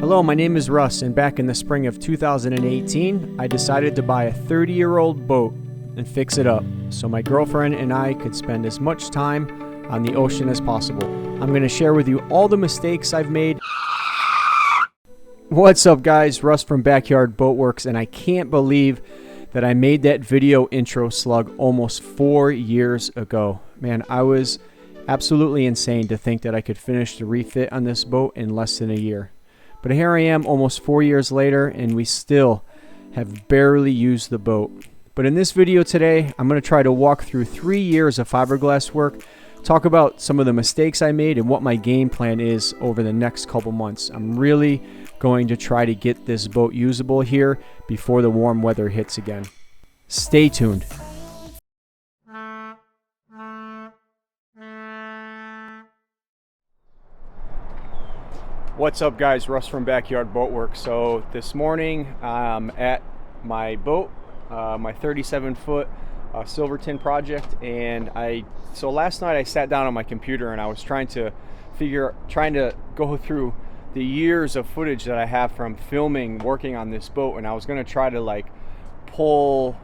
Hello, my name is Russ, and back in the spring of 2018, I decided to buy a 30-year-old boat and fix it up so my girlfriend and I could spend as much time on the ocean as possible. I'm going to share with you all the mistakes I've made. What's up, guys? Russ from Backyard Boatworks, and I can't believe that I made that video intro slug almost 4 years ago. Man, I was absolutely insane to think that I could finish the refit on this boat in less than a year. But here I am almost 4 years later, and we still have barely used the boat. But in this video today, I'm going to try to walk through 3 years of fiberglass work, talk about some of the mistakes I made and what my game plan is over the next couple months. I'm really going to try to get this boat usable here before the warm weather hits again. Stay tuned. What's up, guys? Russ from Backyard Boatworks. So this morning I'm at my boat, my 37-foot Silverton project, and so last night I sat down on my computer and I was trying to go through the years of footage that I have from filming working on this boat, and I was going to try to pull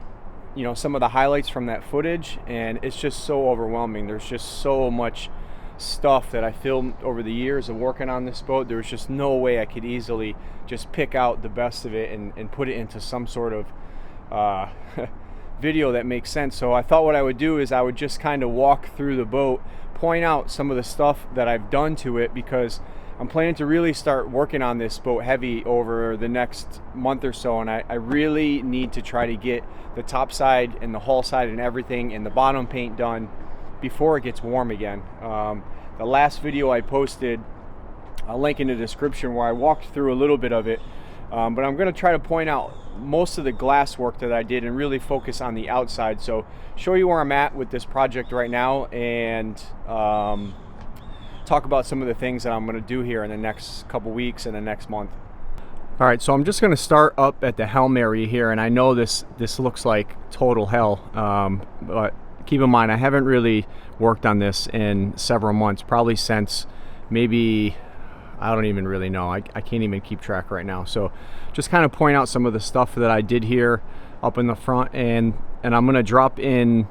some of the highlights from that footage, and it's just so overwhelming. There's just so much stuff that I filmed over the years of working on this boat. There was just no way I could easily just pick out the best of it and put it into some sort of video that makes sense. So I thought what I would do is I would just kind of walk through the boat, point out some of the stuff that I've done to it, because I'm planning to really start working on this boat heavy over the next month or so, and I really need to try to get the top side and the hull side and everything and the bottom paint done before it gets warm again. The last video I posted, I'll link in the description, where I walked through a little bit of it, but I'm going to try to point out most of the glass work that I did and really focus on the outside. So show you where I'm at with this project right now, and talk about some of the things that I'm going to do here in the next couple weeks and the next month. All right, so I'm just going to start up at the helm area here, and I know this looks like total hell, but keep in mind, I haven't really worked on this in several months, probably since maybe, I don't even really know. I can't even keep track right now. So just kind of point out some of the stuff that I did here up in the front, and I'm going to drop in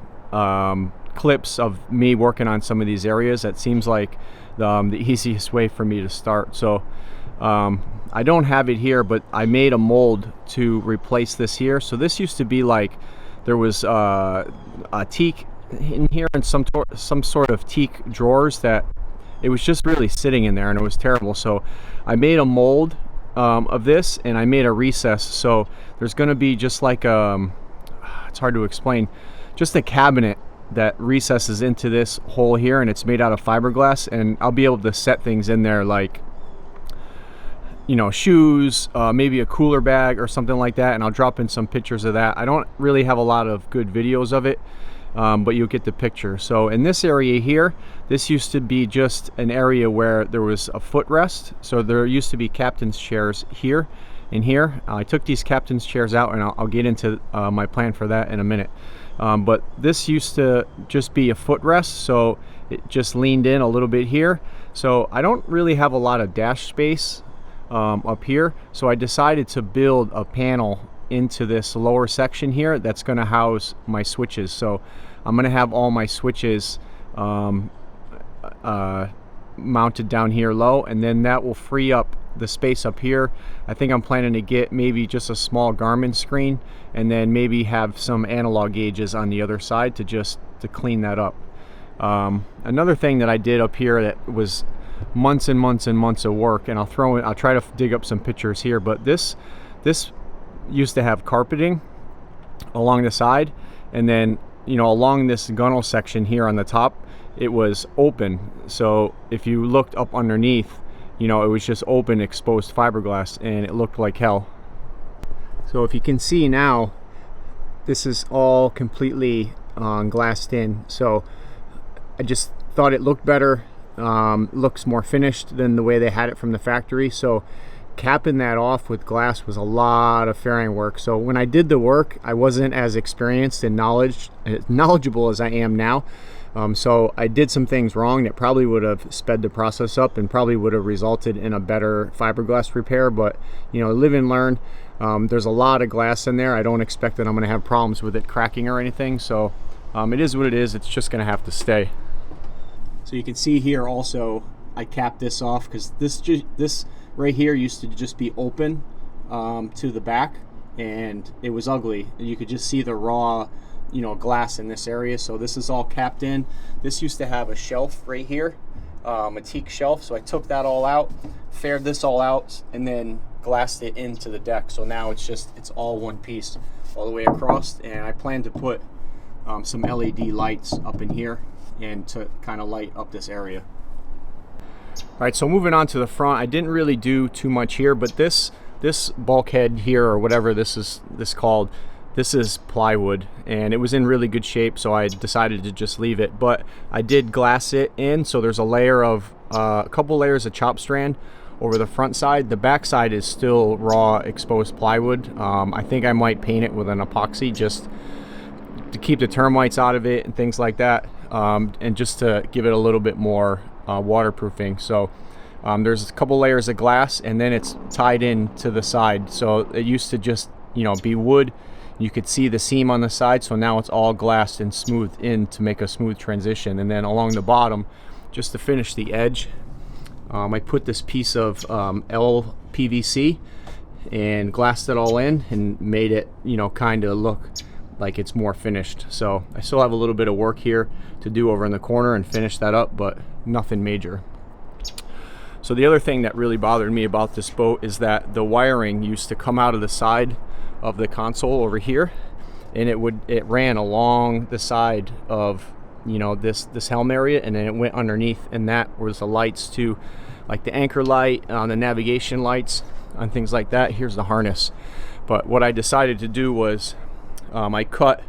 clips of me working on some of these areas. That seems like the easiest way for me to start. So I don't have it here, but I made a mold to replace this here. So this used to be like, there was a teak in here and some sort of teak drawers that it was just really sitting in there, and it was terrible. So I made a mold of this, and I made a recess. So there's going to be just like it's hard to explain, just a cabinet that recesses into this hole here, and it's made out of fiberglass, and I'll be able to set things in there like, shoes, maybe a cooler bag or something like that, and I'll drop in some pictures of that. I don't really have a lot of good videos of it, but you'll get the picture. So in this area here, this used to be just an area where there was a footrest. So there used to be captain's chairs here and here. I took these captain's chairs out, and I'll get into my plan for that in a minute. But this used to just be a footrest, so it just leaned in a little bit here. So I don't really have a lot of dash space up here, so I decided to build a panel into this lower section here that's going to house my switches. So I'm going to have all my switches mounted down here low, and then that will free up the space up here. I think I'm planning to get maybe just a small Garmin screen, and then maybe have some analog gauges on the other side to clean that up. Another thing that I did up here that was months and months and months of work, and I'll try to dig up some pictures here, but this used to have carpeting along the side, and then along this gunnel section here on the top, it was open. So if you looked up underneath, it was just open exposed fiberglass, and it looked like hell. So if you can see now, this is all completely glassed in. So I just thought it looked better, looks more finished than the way they had it from the factory. So capping that off with glass was a lot of fairing work. So when I did the work, I wasn't as experienced and knowledgeable as I am now, So I did some things wrong that probably would have sped the process up and probably would have resulted in a better fiberglass repair, but you know, live and learn. There's a lot of glass in there. I don't expect that I'm going to have problems with it cracking or anything, so it is what it is. It's just going to have to stay. So you can see here also I capped this off because this right here used to just be open to the back, and it was ugly. You could just see the raw, you know, glass in this area. So this is all capped in. This used to have a shelf right here, a teak shelf. So I took that all out, faired this all out, and then glassed it into the deck. So now it's all one piece all the way across. And I plan to put some LED lights up in here and to kind of light up this area. All right, so moving on to the front, I didn't really do too much here, but this bulkhead here, or whatever this is called, this is plywood, and it was in really good shape, so I decided to just leave it. But I did glass it in, so there's a layer of a couple layers of chop strand over the front side. The back side is still raw exposed plywood. I think I might paint it with an epoxy just to keep the termites out of it and things like that, and just to give it a little bit more waterproofing. So there's a couple layers of glass, and then it's tied in to the side. So it used to just, you know, be wood. You could see the seam on the side, so now it's all glassed and smoothed in to make a smooth transition. And then along the bottom, just to finish the edge, I put this piece of PVC and glassed it all in and made it, you know, kind of look like it's more finished. So I still have a little bit of work here to do over in the corner and finish that up, but nothing major. So the other thing that really bothered me about this boat is that the wiring used to come out of the side of the console over here, and it ran along the side of, you know, this helm area, and then it went underneath, and that was the lights too, like the anchor light, the navigation lights and things like that. Here's the harness. But what I decided to do was I cut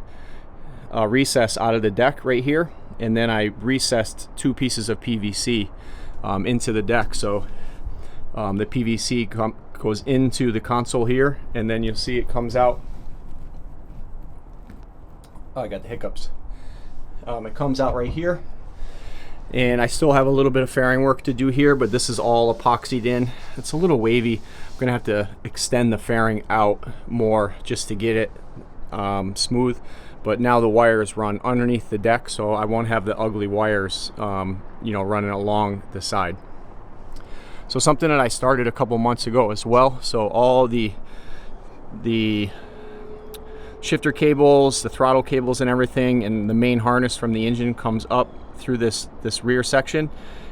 a recess out of the deck right here, and then I recessed 2 pieces of PVC into the deck. So the PVC goes into the console here, and then you'll see it comes out. Oh, I got the hiccups. It comes out right here, and I still have a little bit of fairing work to do here, but this is all epoxied in. It's a little wavy. I'm gonna have to extend the fairing out more just to get it smooth. But now the wires run underneath the deck, so I won't have the ugly wires, you know, running along the side. So something that I started a couple months ago as well. So all the shifter cables, the throttle cables and everything, and the main harness from the engine comes up through this rear section,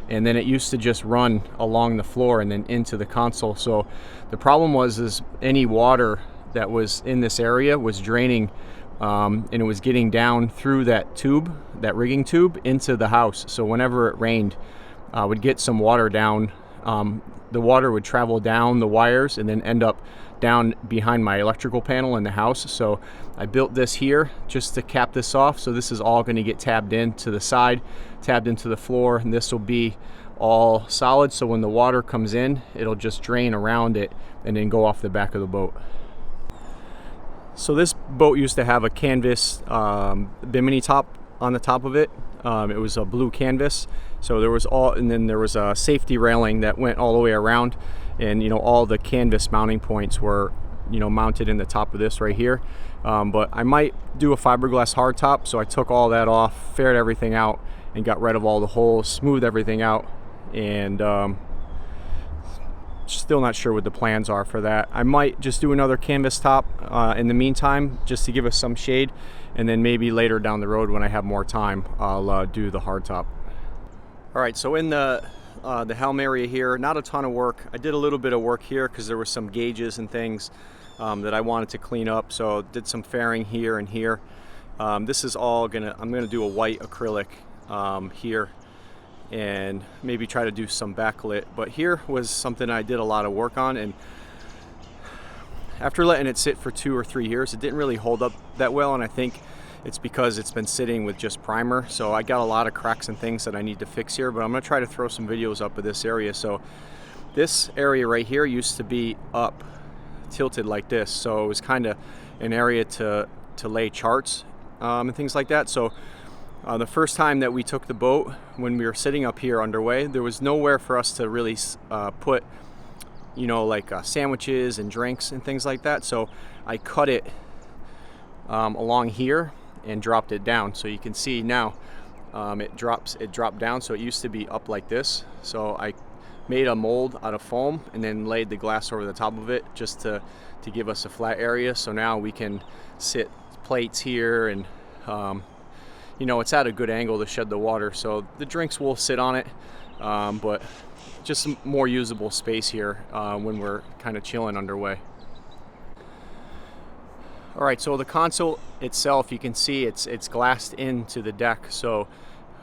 and then it used to just run along the floor and then into the console. So the problem was any water that was in this area was draining, and it was getting down through that tube, that rigging tube, into the house. So whenever it rained, would get some water down. The water would travel down the wires and then end up down behind my electrical panel in the house. So I built this here just to cap this off. So this is all going to get tabbed into the side, tabbed into the floor, and this will be all solid. So when the water comes in, it'll just drain around it and then go off the back of the boat. So this boat used to have a canvas Bimini top on the top of it. It was a blue canvas. So there was and then there was a safety railing that went all the way around, and you know, all the canvas mounting points were, you know, mounted in the top of this right here. But I might do a fiberglass hardtop, so I took all that off, faired everything out, and got rid of all the holes, smoothed everything out, and still not sure what the plans are for that. I might just do another canvas top in the meantime, just to give us some shade, and then maybe later down the road when I have more time, I'll do the hardtop. All right, so in the helm area here, not a ton of work. I did a little bit of work here because there were some gauges and things that I wanted to clean up, so did some fairing here and here. This is all I'm gonna do a white acrylic here, and maybe try to do some backlit. But here was something I did a lot of work on, and after letting it sit for 2 or 3 years, it didn't really hold up that well, and I think it's because it's been sitting with just primer. So I got a lot of cracks and things that I need to fix here, but I'm gonna try to throw some videos up of this area. So this area right here used to be up, tilted like this, so it was kind of an area to lay charts and things like that. So The first time that we took the boat, when we were sitting up here underway, there was nowhere for us to really put, you know, like sandwiches and drinks and things like that. So I cut it along here and dropped it down. So you can see now it dropped down. So it used to be up like this. So I made a mold out of foam and then laid the glass over the top of it just to give us a flat area. So now we can sit plates here, and you know, it's at a good angle to shed the water, so the drinks will sit on it, but just some more usable space here when we're kind of chilling underway. All right, so the console itself, you can see it's glassed into the deck. So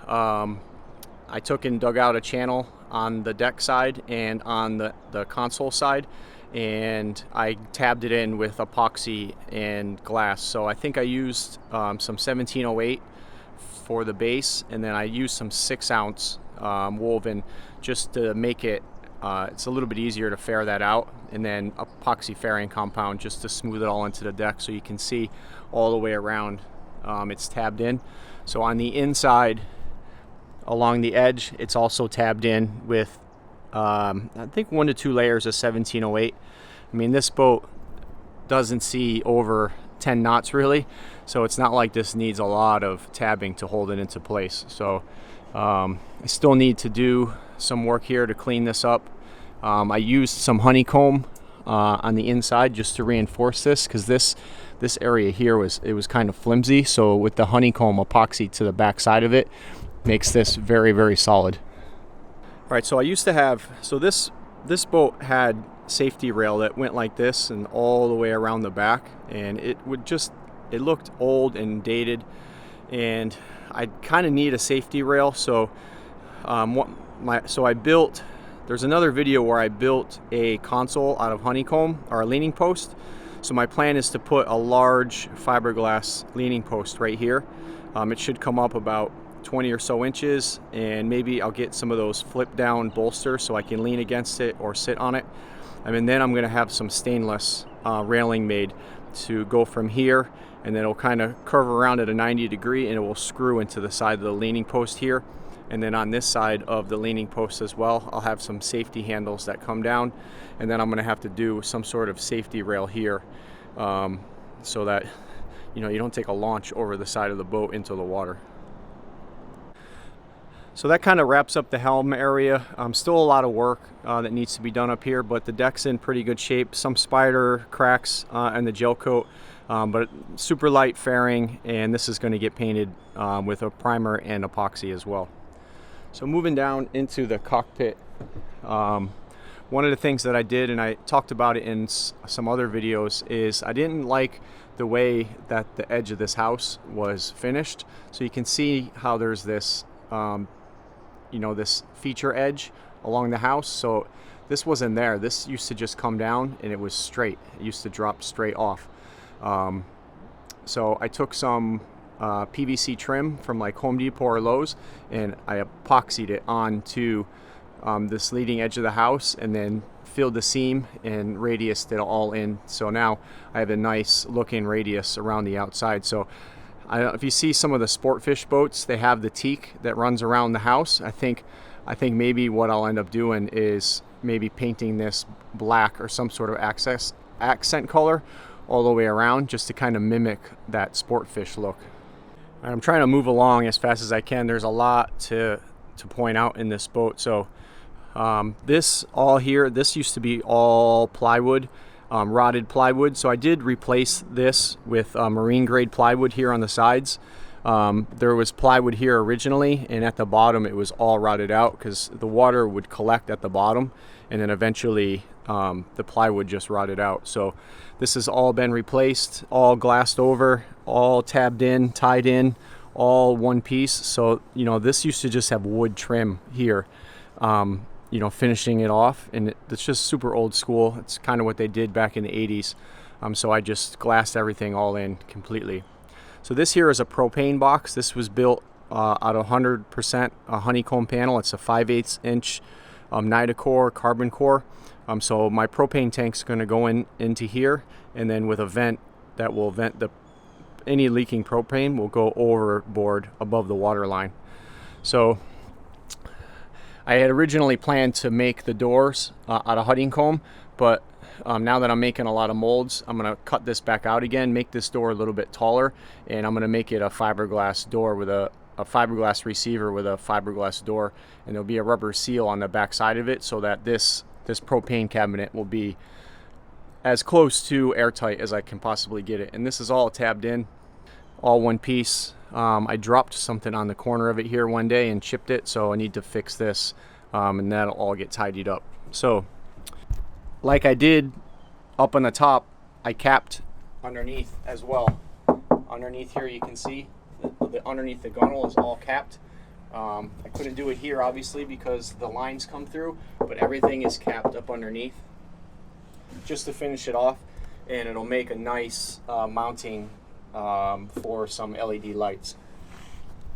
I took and dug out a channel on the deck side and on the console side, and I tabbed it in with epoxy and glass. So I think I used some 1708 for the base, and then I used some 6-ounce woven just to make it it's a little bit easier to fare that out, and then epoxy fairing compound just to smooth it all into the deck. So you can see all the way around it's tabbed in. So on the inside along the edge, it's also tabbed in with I think 1 to 2 layers of 1708. I mean, this boat doesn't see over 10 knots really, so it's not like this needs a lot of tabbing to hold it into place. So I still need to do some work here to clean this up. I used some honeycomb on the inside just to reinforce this, because this area here was kind of flimsy. So with the honeycomb epoxy to the back side of it, makes this very, very solid. All right, so I used to have, so this boat had safety rail that went like this and all the way around the back, and it looked old and dated, and I kind of need a safety rail. So I built, there's another video where I built a console out of honeycomb, or a leaning post. So my plan is to put a large fiberglass leaning post right here. It should come up about 20 or so inches, and maybe I'll get some of those flip down bolsters so I can lean against it or sit on it. And then I'm going to have some stainless railing made to go from here, and then it'll kind of curve around at a 90 degree, and it will screw into the side of the leaning post here. And then on this side of the leaning post as well, I'll have some safety handles that come down, and then I'm going to have to do some sort of safety rail here so that, you know, you don't take a launch over the side of the boat into the water. So that kind of wraps up the helm area. Still a lot of work that needs to be done up here, but the deck's in pretty good shape. Some spider cracks in the gel coat, but super light fairing, and this is going to get painted with a primer and epoxy as well. So moving down into the cockpit, one of the things that I did, and I talked about it in some other videos, is I didn't like the way that the edge of this house was finished. So you can see how there's this you know, this feature edge along the house. So this wasn't there. This used to just come down and it was straight. It used to drop straight off. So I took some PVC trim from like Home Depot or Lowe's, and I epoxied it onto this leading edge of the house, and then filled the seam and radiused it all in. So now I have a nice looking radius around the outside. So I don't know if you see some of the Sportfish boats, they have the teak that runs around the house. I think maybe what I'll end up doing is maybe painting this black or some sort of accent color all the way around, just to kind of mimic that Sportfish look. I'm trying to move along as fast as I can. There's a lot to point out in this boat. So this all here, this used to be all plywood. Rotted plywood. So I did replace this with marine grade plywood here on the sides. There was plywood here originally, and at the bottom it was all rotted out because the water would collect at the bottom, and then eventually the plywood just rotted out. So this has all been replaced, all glassed over, all tabbed in, tied in, all one piece. So, you know, this used to just have wood trim here, you know, finishing it off, and it's just super old school. It's kind of what they did back in the 80s. So I just glassed everything all in completely. So this here is a propane box. This was built out of 100% honeycomb panel. It's a 5/8 inch Nitacore carbon core. So my propane tank's going to go into here, and then with a vent that will vent the any leaking propane will go overboard above the water line. So I had originally planned to make the doors out of honeycomb, but now that I'm making a lot of molds, I'm going to cut this back out again, make this door a little bit taller, and I'm going to make it a fiberglass door with a fiberglass receiver with a fiberglass door, and there'll be a rubber seal on the back side of it so that this propane cabinet will be as close to airtight as I can possibly get it. And this is all tabbed in, all one piece. I dropped something on the corner of it here one day and chipped it, so I need to fix this, and that'll all get tidied up. So like I did up on the top, I capped underneath as well. Underneath here you can see underneath the gunnel is all capped. I couldn't do it here obviously because the lines come through, but everything is capped up underneath just to finish it off, and it'll make a nice mounting for some LED lights.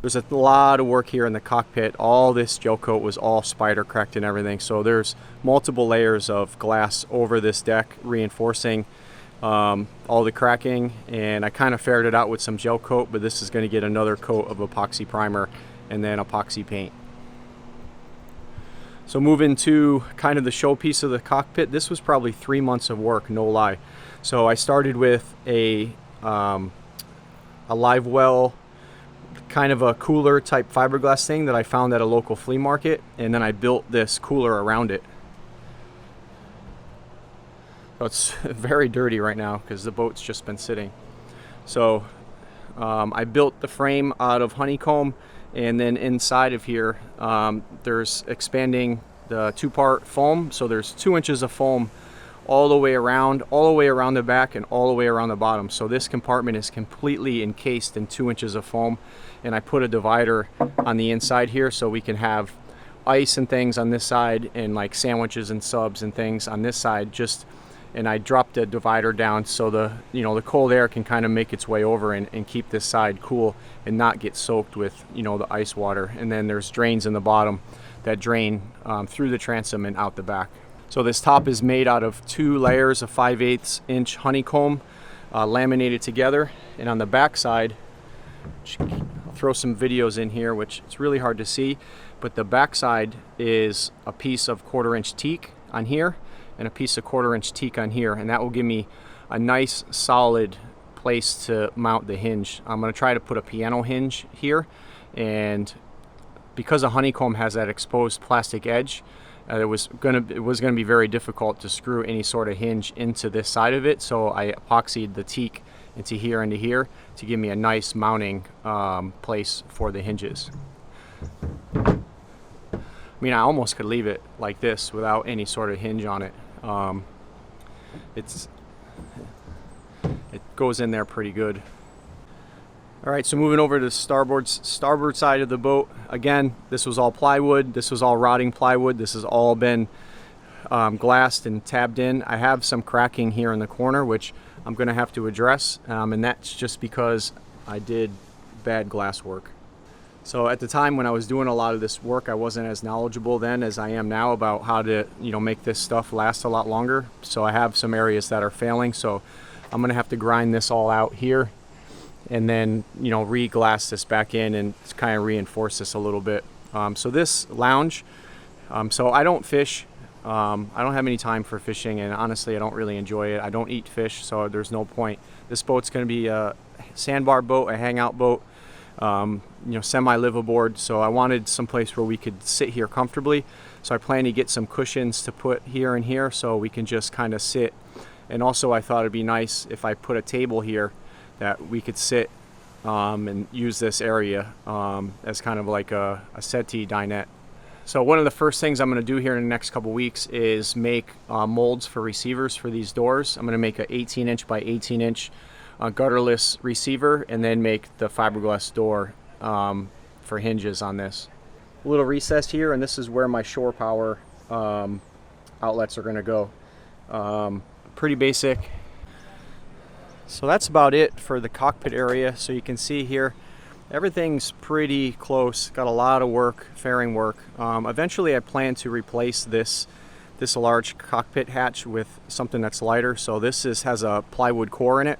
There's a lot of work here in the cockpit. All this gel coat was all spider cracked and everything, so there's multiple layers of glass over this deck reinforcing all the cracking, and I kind of ferreted it out with some gel coat, but this is going to get another coat of epoxy primer and then epoxy paint. So moving to kind of the showpiece of the cockpit, this was probably 3 months of work, no lie. So I started with a live well, kind of a cooler type fiberglass thing that I found at a local flea market, and then I built this cooler around it. So it's very dirty right now because the boat's just been sitting. So I built the frame out of honeycomb, and then inside of here there's expanding the 2-part foam, so there's 2 inches of foam all the way around the back and all the way around the bottom. So this compartment is completely encased in 2 inches of foam, and I put a divider on the inside here so we can have ice and things on this side and like sandwiches and subs and things on this side. And I dropped a divider down so the cold air can kind of make its way over and keep this side cool and not get soaked with the ice water. And then there's drains in the bottom that drain through the transom and out the back. So this top is made out of 2 layers of 5/8 inch honeycomb laminated together, and on the back side, I'll throw some videos in here, which it's really hard to see, but the back side is a piece of 1/4 inch teak on here and a piece of 1/4 inch teak on here, and that will give me a nice solid place to mount the hinge. I'm going to try to put a piano hinge here, and because the honeycomb has that exposed plastic edge, it was going to be very difficult to screw any sort of hinge into this side of it, so I epoxied the teak into here and to here to give me a nice mounting place for the hinges. I mean, I almost could leave it like this without any sort of hinge on it. It goes in there pretty good. All right, so moving over to the starboard side of the boat. Again, this was all plywood. This was all rotting plywood. This has all been glassed and tabbed in. I have some cracking here in the corner, which I'm going to have to address, and that's just because I did bad glass work. So at the time when I was doing a lot of this work, I wasn't as knowledgeable then as I am now about how to make this stuff last a lot longer. So I have some areas that are failing, so I'm going to have to grind this all out here and then re-glass this back in and kind of reinforce this a little bit. So this lounge, so I don't fish. I don't have any time for fishing, and honestly I don't really enjoy it. I don't eat fish, so there's no point. This boat's going to be a sandbar boat, a hangout boat, semi live aboard. So I wanted some place where we could sit here comfortably, so I plan to get some cushions to put here and here so we can just kind of sit. And also I thought it'd be nice if I put a table here that we could sit and use this area as kind of like a settee dinette. So one of the first things I'm going to do here in the next couple weeks is make molds for receivers for these doors. I'm going to make an 18 inch by 18 inch gutterless receiver, and then make the fiberglass door for hinges on this. A little recess here, and this is where my shore power outlets are going to go. Pretty basic. So that's about it for the cockpit area. So you can see here everything's pretty close. Got a lot of work, fairing work. Eventually I plan to replace this large cockpit hatch with something that's lighter. So this has a plywood core in it.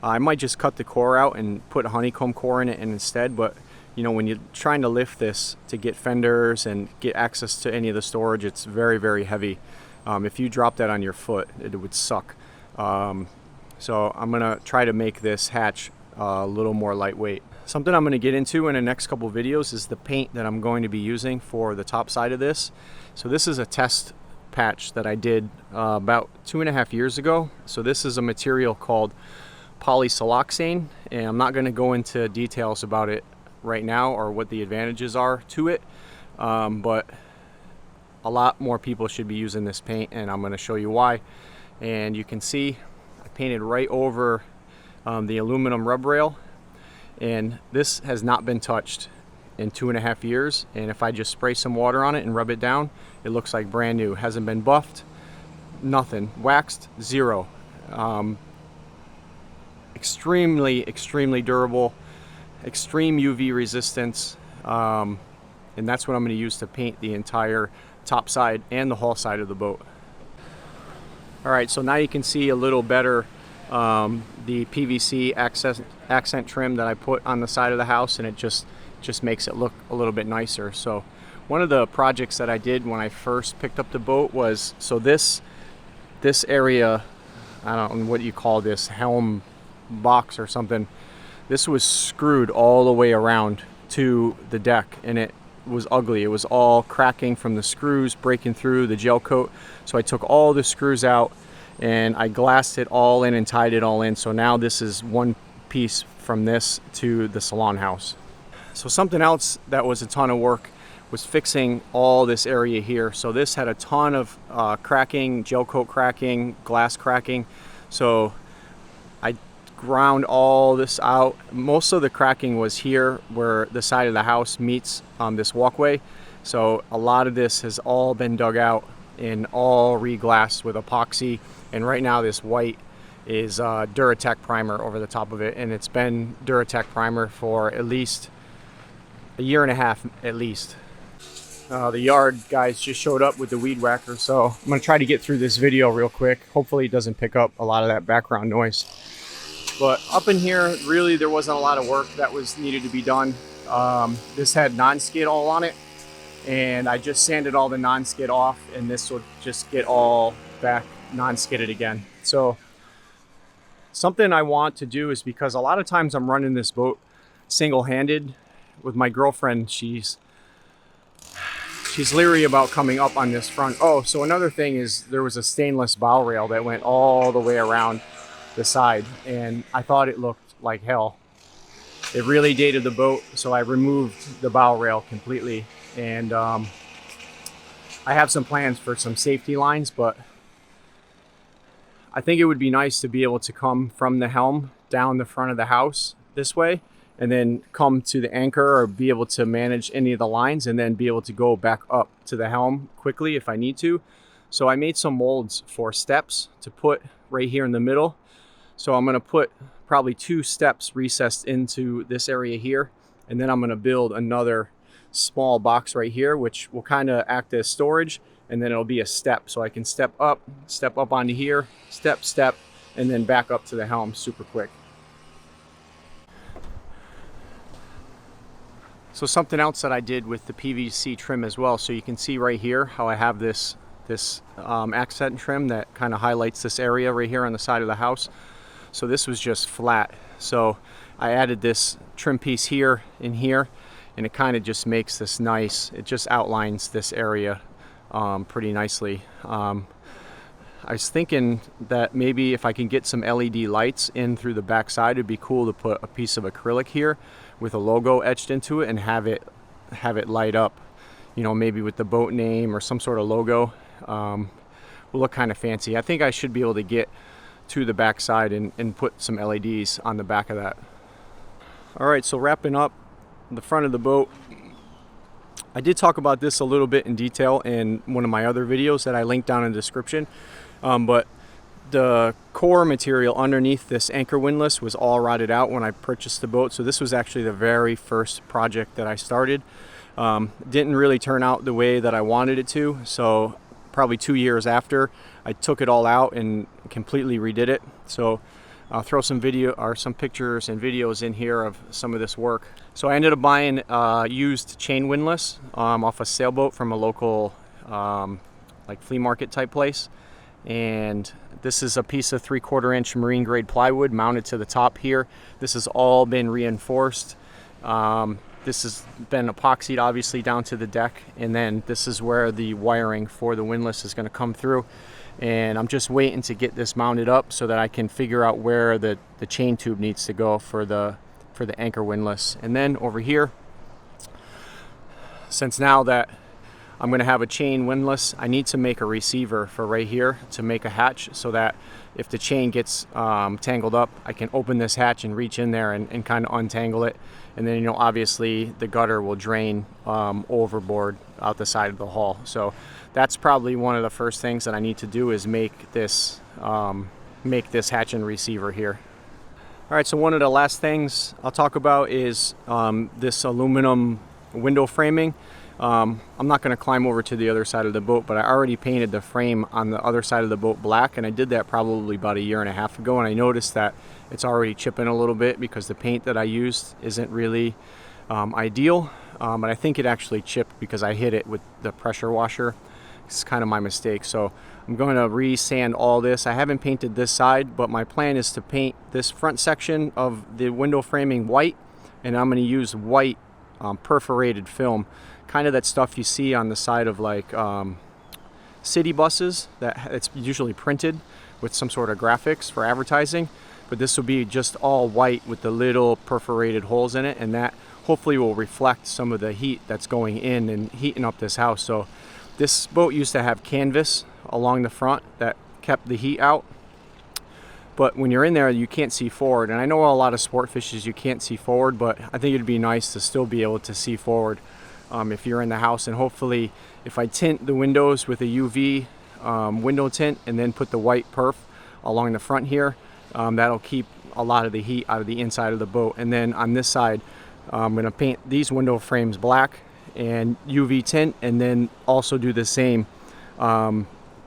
I might just cut the core out and put a honeycomb core in it instead, but you know, when you're trying to lift this to get fenders and get access to any of the storage, it's very, very heavy. If you drop that on your foot, it would suck. So I'm gonna try to make this hatch a little more lightweight. Something I'm gonna get into in the next couple videos is the paint that I'm going to be using for the top side of this. So this is a test patch that I did about 2.5 years ago. So this is a material called Polysiloxane, and I'm not gonna go into details about it right now or what the advantages are to it, but a lot more people should be using this paint, and I'm going to show you why. And you can see I painted right over the aluminum rub rail, and this has not been touched in 2.5 years, and if I just spray some water on it and rub it down, it looks like brand new. Hasn't been buffed, nothing, waxed, zero. Extremely durable, extreme UV resistance, and that's what I'm going to use to paint the entire top side and the hull side of the boat. Alright, so now you can see a little better the PVC accent trim that I put on the side of the house, and it just makes it look a little bit nicer. So one of the projects that I did when I first picked up the boat was, so this area, I don't know what you call this, helm box or something, this was screwed all the way around to the deck, and it was ugly. It was all cracking from the screws breaking through the gel coat. So I took all the screws out and I glassed it all in and tied it all in. So now this is one piece from this to the salon house. So something else that was a ton of work was fixing all this area here. So this had a ton of cracking, gel coat cracking, glass cracking. So I ground all this out. Most of the cracking was here where the side of the house meets this walkway. So a lot of this has all been dug out and all re-glassed with epoxy. And right now this white is Duratec primer over the top of it. And it's been Duratec primer for at least a 1.5 years at least. The yard guys just showed up with the weed whacker. So I'm gonna try to get through this video real quick. Hopefully it doesn't pick up a lot of that background noise. But up in here, really, there wasn't a lot of work that was needed to be done. This had non-skid all on it, and I just sanded all the non-skid off, and this will just get all back non-skidded again. So something I want to do is, because a lot of times I'm running this boat single-handed with my girlfriend, she's leery about coming up on this front. Oh, so another thing is there was a stainless bow rail that went all the way around the side, and I thought it looked like hell. It really dated the boat, so I removed the bow rail completely, and I have some plans for some safety lines, but I think it would be nice to be able to come from the helm down the front of the house this way, and then come to the anchor, or be able to manage any of the lines, and then be able to go back up to the helm quickly if I need to. So I made some molds for steps to put right here in the middle. So I'm going to put probably 2 steps recessed into this area here, and then I'm going to build another small box right here, which will kind of act as storage, and then it'll be a step, so I can step up onto here, step, and then back up to the helm super quick. So something else that I did with the PVC trim as well, so you can see right here how I have this accent trim that kind of highlights this area right here on the side of the house. So this was just flat, so I added this trim piece here and here, and it kind of just makes this nice, it just outlines this area pretty nicely. I was thinking that maybe if I can get some LED lights in through the back side, it'd be cool to put a piece of acrylic here with a logo etched into it and have it light up, you know, maybe with the boat name or some sort of logo. Will look kind of fancy. I think I should be able to get to the back side and put some LEDs on the back of that. All right, so wrapping up the front of the boat, I did talk about this a little bit in detail in one of my other videos that I linked down in the description, but the core material underneath this anchor windlass was all rotted out when I purchased the boat. So this was actually the very first project that I started. Didn't really turn out the way that I wanted it to, so probably 2 years after, I took it all out and completely redid it. So I'll throw some video or some pictures and videos in here of some of this work. So I ended up buying used chain windlass off a sailboat from a local like flea market type place. And this is a piece of 3/4 inch marine grade plywood mounted to the top here. This has all been reinforced. This has been epoxied obviously down to the deck, and then this is where the wiring for the windlass is going to come through. And I'm just waiting to get this mounted up so that I can figure out where the chain tube needs to go for the anchor windlass. And then over here, since now that I'm going to have a chain windlass, I need to make a receiver for right here to make a hatch, so that if the chain gets tangled up, I can open this hatch and reach in there and kind of untangle it. And then, you know, obviously the gutter will drain overboard out the side of the hull. So that's probably one of the first things that I need to do, is make this hatch and receiver here. All right, so one of the last things I'll talk about is this aluminum window framing. I'm not going to climb over to the other side of the boat, but I already painted the frame on the other side of the boat black, and I did that probably about 1.5 years ago, and I noticed that it's already chipping a little bit because the paint that I used isn't really ideal, but I think it actually chipped because I hit it with the pressure washer. It's kind of my mistake. So I'm going to re-sand all this. I haven't painted this side, but my plan is to paint this front section of the window framing white, and I'm going to use white perforated film, kind of that stuff you see on the side of like city buses, that it's usually printed with some sort of graphics for advertising. But this will be just all white with the little perforated holes in it, and that hopefully will reflect some of the heat that's going in and heating up this house. So this boat used to have canvas along the front that kept the heat out, but when you're in there you can't see forward. And I know a lot of sport fishes you can't see forward, but I think it'd be nice to still be able to see forward if you're in the house. And hopefully if I tint the windows with a UV window tint and then put the white perf along the front here, that'll keep a lot of the heat out of the inside of the boat. And then on this side, I'm going to paint these window frames black and UV tint, and then also do the same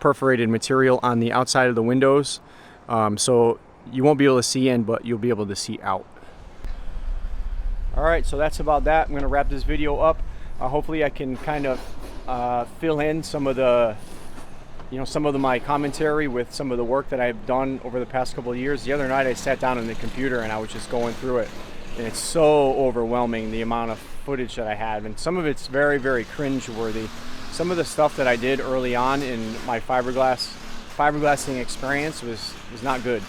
perforated material on the outside of the windows, so you won't be able to see in, but you'll be able to see out. All right, so that's about that. I'm going to wrap this video up. Hopefully I can kind of fill in some of the my commentary with some of the work that I've done over the past couple of years. The other night I sat down on the computer and I was just going through it, and it's so overwhelming, the amount of footage that I have, and some of it's very, very cringe-worthy. Some of the stuff that I did early on in my fiberglassing experience was not good.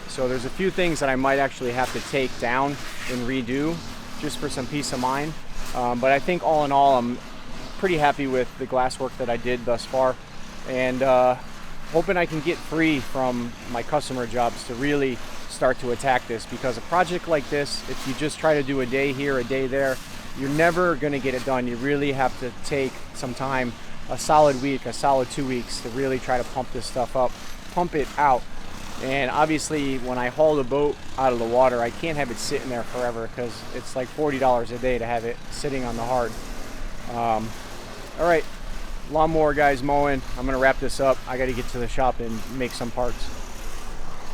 So there's a few things that I might actually have to take down and redo just for some peace of mind. But I think all in all, I'm pretty happy with the glass work that I did thus far, and hoping I can get free from my customer jobs to really start to attack this, because a project like this, if you just try to do a day here, a day there, you're never going to get it done. You really have to take some time, a solid week, a solid 2 weeks, to really try to pump this stuff up, pump it out. And obviously when I haul the boat out of the water, I can't have it sitting there forever, because it's like $40 a day to have it sitting on the hard. All right, lawnmower guys mowing. I'm going to wrap this up. I got to get to the shop and make some parts.